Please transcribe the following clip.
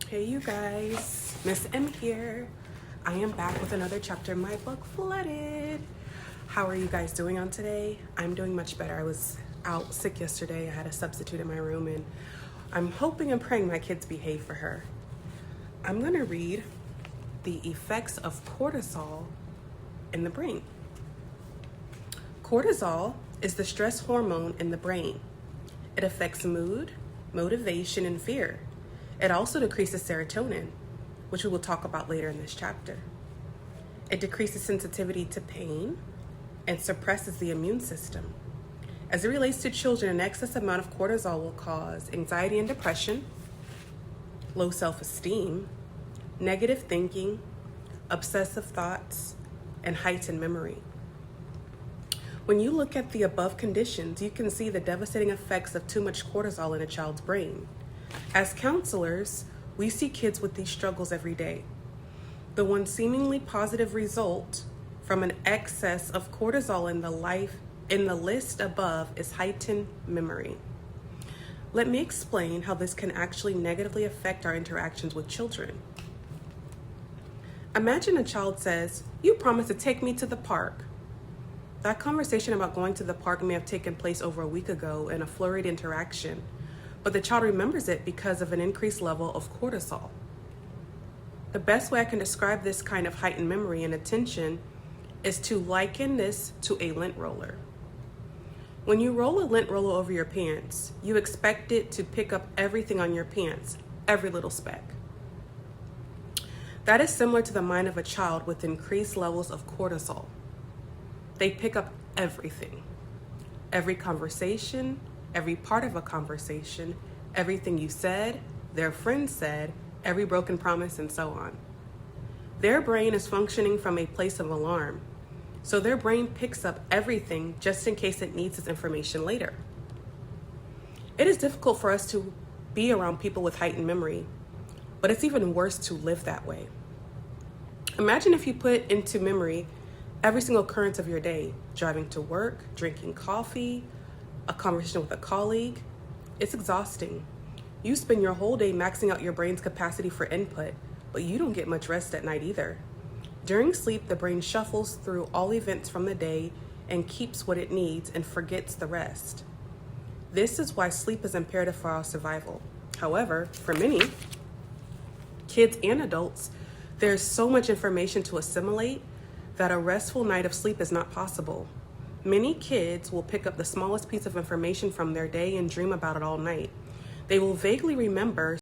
Hey you guys, Miss M here. I am back with another chapter in my book, Flooded. How are you guys doing on today? I'm doing much better. I was out sick yesterday. I had a substitute in my room and I'm hoping and praying my kids behave for her. I'm gonna read the effects of cortisol in the brain. Cortisol is the stress hormone in the brain. It affects mood, motivation, and fear. It also decreases serotonin, which we will talk about later in this chapter. It decreases sensitivity to pain and suppresses the immune system. As it relates to children, an excess amount of cortisol will cause anxiety and depression, low self-esteem, negative thinking, obsessive thoughts, and heightened memory. When you look at the above conditions, you can see the devastating effects of too much cortisol in a child's brain. As counselors, we see kids with these struggles every day. The one seemingly positive result from an excess of cortisol in the list above is heightened memory. Let me explain how this can actually negatively affect our interactions with children. Imagine a child says, "You promised to take me to the park." That conversation about going to the park may have taken place over a week ago in a flurried interaction, but the child remembers it because of an increased level of cortisol. The best way I can describe this kind of heightened memory and attention is to liken this to a lint roller. When you roll a lint roller over your pants, you expect it to pick up everything on your pants, every little speck. That is similar to the mind of a child with increased levels of cortisol. They pick up everything, every conversation, every part of a conversation, everything you said, their friend said, every broken promise, and so on. Their brain is functioning from a place of alarm, so their brain picks up everything just in case it needs this information later. It is difficult for us to be around people with heightened memory, but it's even worse to live that way. Imagine if you put into memory every single occurrence of your day, driving to work, drinking coffee, a conversation with a colleague. It's exhausting. You spend your whole day maxing out your brain's capacity for input, but you don't get much rest at night either. During sleep, the brain shuffles through all events from the day and keeps what it needs and forgets the rest. This is why sleep is imperative for our survival. However, for many kids and adults, there's so much information to assimilate that a restful night of sleep is not possible. Many kids will pick up the smallest piece of information from their day and dream about it all night. They will vaguely remember